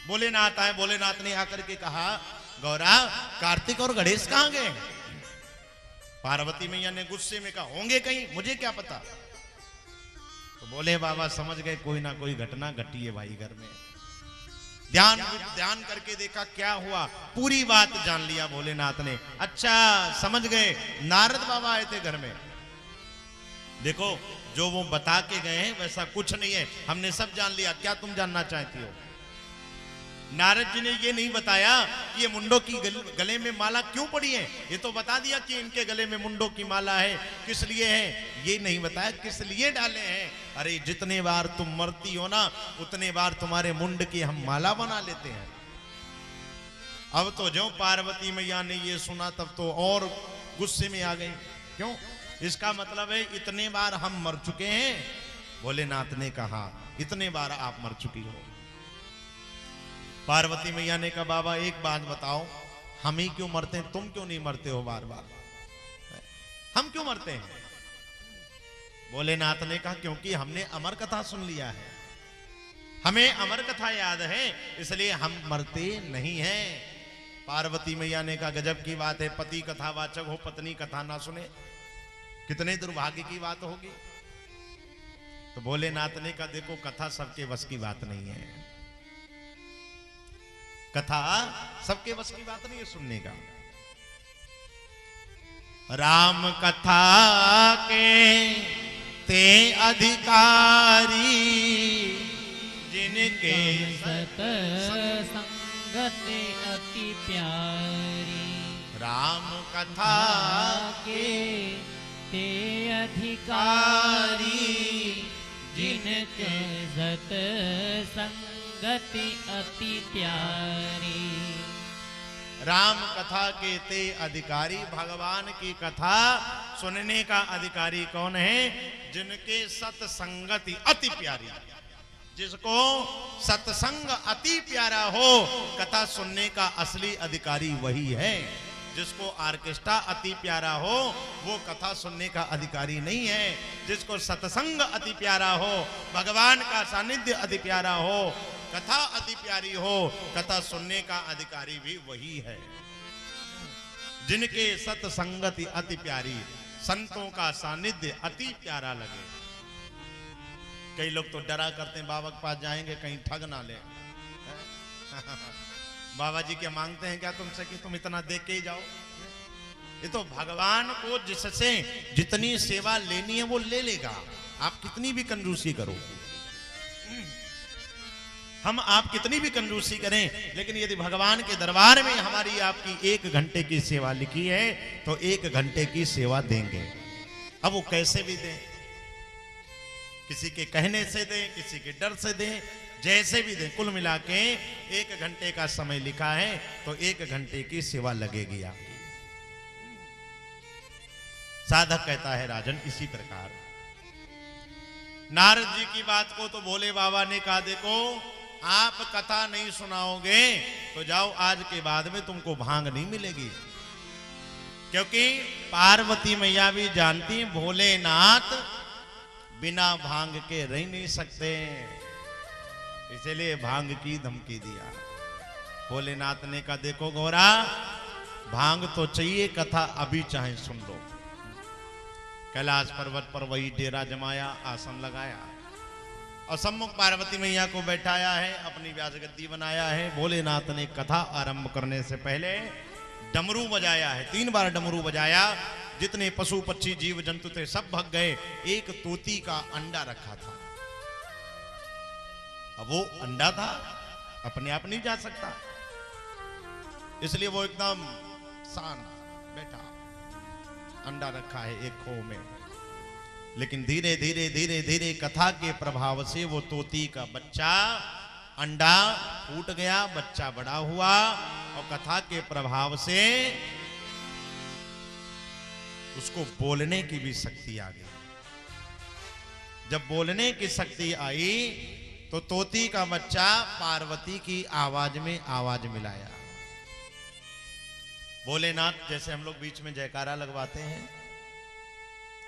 भोलेनाथ आए। भोलेनाथ ने आकर के कहा, गौरा कार्तिक और गणेश कहां गए? पार्वती मैया ने गुस्से में कहा, होंगे कहीं, मुझे क्या पता। तो बोले बाबा समझ गए, कोई ना कोई घटना घटी है भाई घर में। ध्यान करके देखा क्या हुआ, पूरी बात जान लिया भोलेनाथ ने। अच्छा समझ गए, नारद बाबा आए थे घर में। देखो जो वो बता के गए हैं वैसा कुछ नहीं है, हमने सब जान लिया। क्या तुम जानना चाहती हो? नारद जी ने ये नहीं बताया कि ये मुंडों की गले में माला क्यों पड़ी है। ये तो बता दिया कि इनके गले में मुंडों की माला है, किस लिए है ये नहीं बताया किस लिए डाले हैं। अरे जितने बार तुम मरती हो ना उतने बार तुम्हारे मुंड की हम माला बना लेते हैं। अब तो जो पार्वती मैया ने ये सुना तब तो और गुस्से में आ गई। क्यों? इसका मतलब है इतने बार हम मर चुके हैं। भोलेनाथ ने कहा इतने बार आप मर चुकी हो। पार्वती मैया ने कहा बाबा एक बात बताओ, हम ही क्यों मरते हैं, तुम क्यों नहीं मरते हो बार बार? हम क्यों मरते हैं? भोलेनाथ ने कहा क्योंकि हमने अमर कथा सुन लिया है, हमें अमर कथा याद है, इसलिए हम मरते नहीं हैं। पार्वती मैया ने कहा गजब की बात है, पति कथावाचक हो पत्नी कथा ना सुने, कितने दुर्भाग्य की बात होगी। तो भोलेनाथ ने कहा देखो कथा सबके बस की बात नहीं है, कथा सबके बस की बात नहीं है सुनने का। राम कथा के ते अधिकारी जिनके सत संगत अति प्यारी। राम कथा के ते अधिकारी जिनके सत संगति अति प्यारी। राम कथा के ते अधिकारी, भगवान की कथा सुनने का अधिकारी कौन है? जिनके सत्संगति अति प्यारी, जिसको सत्संग अति प्यारा हो, कथा सुनने का असली अधिकारी वही है। जिसको ऑर्केस्ट्रा अति प्यारा हो वो कथा सुनने का अधिकारी नहीं है। जिसको सत्संग अति प्यारा हो, भगवान का सानिध्य अति प्यारा हो, कथा अति प्यारी हो, कथा सुनने का अधिकारी भी वही है। जिनके सत्संगति अति प्यारी, संतों का सानिध्य अति प्यारा लगे। कई लोग तो डरा करते हैं बाबा के पास जाएंगे कहीं ठग ना ले। बाबा जी क्या मांगते हैं क्या तुमसे कि तुम इतना देख के ही जाओ? ये तो भगवान को जिससे जितनी सेवा लेनी है वो ले लेगा, आप कितनी भी कंजूसी करो। हम आप कितनी भी कंजूसी करें, लेकिन यदि भगवान के दरबार में हमारी आपकी 1 घंटे की सेवा लिखी है तो 1 घंटे की सेवा देंगे। अब वो कैसे भी दें, किसी के कहने से दें, किसी के डर से दें, जैसे भी दें, कुल मिला के 1 घंटे का समय लिखा है तो 1 घंटे की सेवा लगेगी आपकी। साधक कहता है राजन इसी प्रकार। नारद जी की बात को तो भोले बाबा ने कहा देखो आप कथा नहीं सुनाओगे तो जाओ, आज के बाद में तुमको भांग नहीं मिलेगी। क्योंकि पार्वती मैया भी जानती है भोलेनाथ बिना भांग के रह नहीं सकते, इसलिए भांग की धमकी दिया। भोलेनाथ ने कहा देखो गौरा भांग तो चाहिए, कथा अभी चाहे सुन लो। कैलाश पर्वत पर वही डेरा जमाया, आसन लगाया और सम्मुख पार्वती मैया को बैठाया है, अपनी व्यास गद्दी बनाया है। भोलेनाथ ने कथा आरंभ करने से पहले डमरू बजाया है, 3 बार डमरू बजाया। जितने पशु पक्षी जीव जंतु थे सब भाग गए। एक तोती का अंडा रखा था, अब वो अंडा था अपने आप नहीं जा सकता, इसलिए वो एकदम शांत बैठा, अंडा रखा है एक खो में। लेकिन धीरे धीरे धीरे धीरे कथा के प्रभाव से वो तोती का बच्चा अंडा फूट गया, बच्चा बड़ा हुआ और कथा के प्रभाव से उसको बोलने की भी शक्ति आ गई। जब बोलने की शक्ति आई तो तोती का बच्चा पार्वती की आवाज में आवाज मिलाया। भोलेनाथ जैसे हम लोग बीच में जयकारा लगवाते हैं,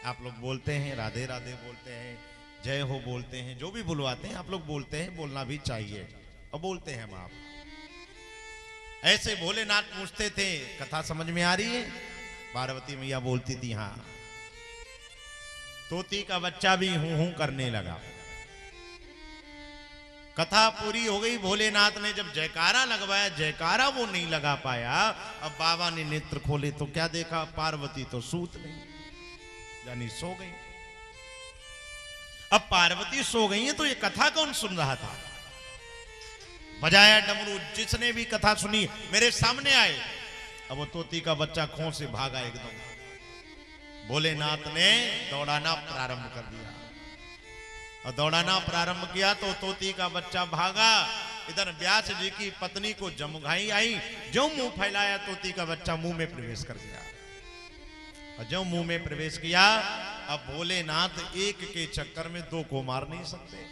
आप लोग बोलते हैं राधे राधे बोलते हैं, जय हो बोलते हैं, जो भी बुलवाते हैं आप लोग बोलते हैं, बोलना भी चाहिए और बोलते हैं हम आप। ऐसे भोलेनाथ पूछते थे, कथा समझ में आ रही है? पार्वती मैया बोलती थी हाँ। तोती का बच्चा भी हूं हूं करने लगा। कथा पूरी हो गई। भोलेनाथ ने जब जयकारा लगवाया, जयकारा वो नहीं लगा पाया। अब बाबा ने नेत्र खोले तो क्या देखा? पार्वती तो सूत गई, यानी सो गई। अब पार्वती सो गई है तो ये कथा कौन सुन रहा था? बजाया डमरू। जिसने भी कथा सुनी मेरे सामने आए। अब वो तोती का बच्चा खों से भागा एकदम। भोलेनाथ ने दौड़ाना प्रारंभ कर दिया और दौड़ाना प्रारंभ किया तो तोती का बच्चा भागा। इधर व्यास जी की पत्नी को जमुघाई आई। जो मुंह फैलाया तोती का बच्चा मुंह में प्रवेश कर गया। और जो मुंह में प्रवेश किया, अब भोलेनाथ एक के चक्कर में दो को मार नहीं सकते।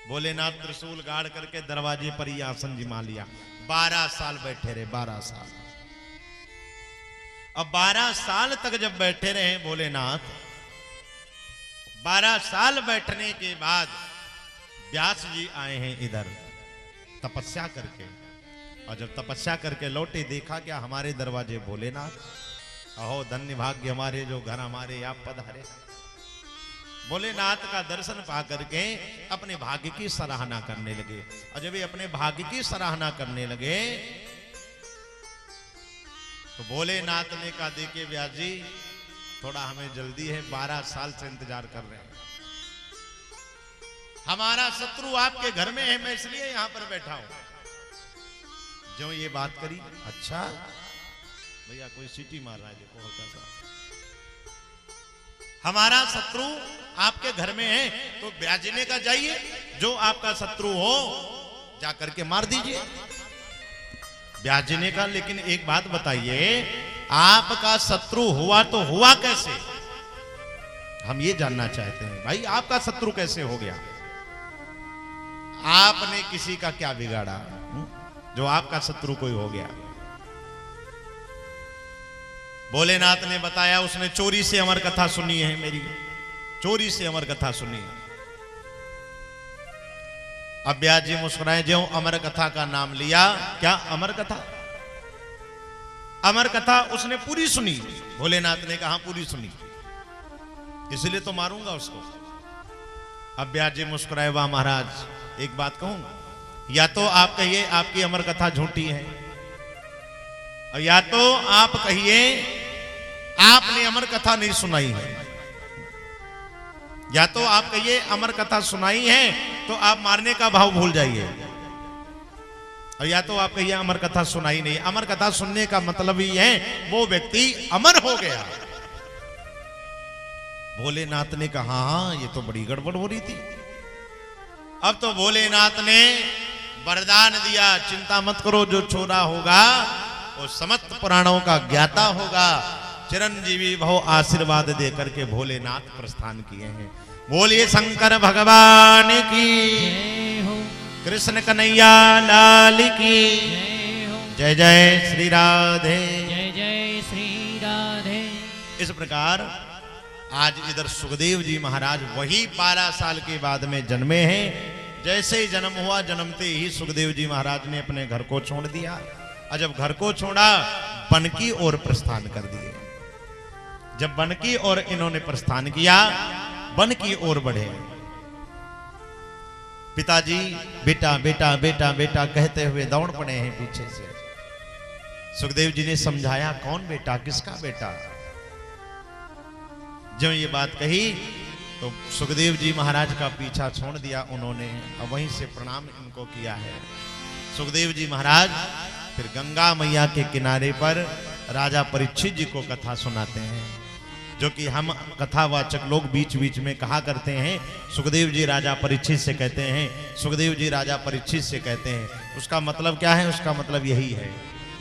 भोलेनाथ त्रिशूल गाड़ करके दरवाजे पर ही आसन जमा लिया। 12 साल बैठे रहे, 12 साल। अब 12 साल तक जब बैठे रहे भोलेनाथ, 12 साल बैठने के बाद व्यास जी आए हैं इधर तपस्या करके। और जब तपस्या करके लौटे, देखा क्या हमारे दरवाजे भोलेनाथ। अहो धन्य भाग्य हमारे जो घर हमारे आप पधारे। भोलेनाथ का दर्शन पा करके अपने भाग्य की सराहना करने लगे। और जब ये अपने भाग्य की सराहना करने लगे तो भोलेनाथ ने कहा, देखिए व्यास जी थोड़ा हमें जल्दी है, 12 साल से इंतजार कर रहे हैं। हमारा शत्रु आपके घर में है, मैं इसलिए यहां पर बैठा हूं। जो ये बात करी, अच्छा भैया कोई सीटी मार रहा है, देखो हल्का सा। हमारा शत्रु आपके घर में है तो ब्याजने का जाइए, जो आपका शत्रु हो जाकर के मार दीजिए ब्याजने का। लेकिन एक बात बताइए, आपका शत्रु हुआ तो हुआ कैसे? हम ये जानना चाहते हैं भाई, आपका शत्रु कैसे हो गया? आपने किसी का क्या बिगाड़ा जो आपका शत्रु कोई हो गया? भोलेनाथ ने बताया, उसने चोरी से अमर कथा सुनी है मेरी, चोरी से अमर कथा सुनी। अब व्यास जी मुस्कुराए, जो अमर कथा का नाम लिया। क्या अमर कथा? अमर कथा उसने पूरी सुनी। भोलेनाथ ने कहा पूरी सुनी, इसलिए तो मारूंगा उसको। अब व्यास जी मुस्कुराए, वाह महाराज एक बात कहूं, या तो आप कहिए आपकी अमर कथा झूठी है, और या तो आप कहिए आपने अमर कथा नहीं सुनाई है। या तो आप कहिए अमर कथा सुनाई है तो आप मारने का भाव भूल जाइए, और या तो आप कहिए अमर कथा सुनाई नहीं। अमर कथा सुनने का मतलब ही है वो व्यक्ति अमर हो गया। भोलेनाथ ने कहा हाँ ये तो बड़ी गड़बड़ हो रही थी। अब तो भोलेनाथ ने वरदान दिया, चिंता मत करो, जो छोरा होगा वो समस्त पुराणों का ज्ञाता होगा। चिरंजीवी भव आशीर्वाद दे करके भोलेनाथ प्रस्थान किए हैं। बोलिए शंकर भगवान की जय हो, कृष्ण कन्हैया लाल की जय हो, जय जय श्री राधे। जय जय श्री राधे। इस प्रकार आज इधर सुखदेव जी महाराज वही 12 साल के बाद में जन्मे हैं। जैसे ही जन्म हुआ, जन्मते ही सुखदेव जी महाराज ने अपने घर को छोड़ दिया। और जब घर को छोड़ा, वन की ओर प्रस्थान कर दिए। जब वन की ओर इन्होंने प्रस्थान किया, वन की ओर बढ़े। पिताजी बेटा बेटा बेटा बेटा कहते हुए दौड़ पड़े हैं पीछे से। सुखदेव जी ने समझाया, कौन बेटा, किसका बेटा? जब ये बात कही तो सुखदेव जी महाराज का पीछा छोड़ दिया उन्होंने, और वहीं से प्रणाम इनको किया है। सुखदेव जी महाराज फिर गंगा मैया के किनारे पर राजा परीक्षित जी को कथा सुनाते हैं, जो कि हम कथावाचक लोग बीच बीच में कहा करते हैं। सुखदेव जी राजा परीक्षित से कहते हैं, सुखदेव जी राजा परीक्षित से कहते हैं। उसका मतलब क्या है? उसका मतलब यही है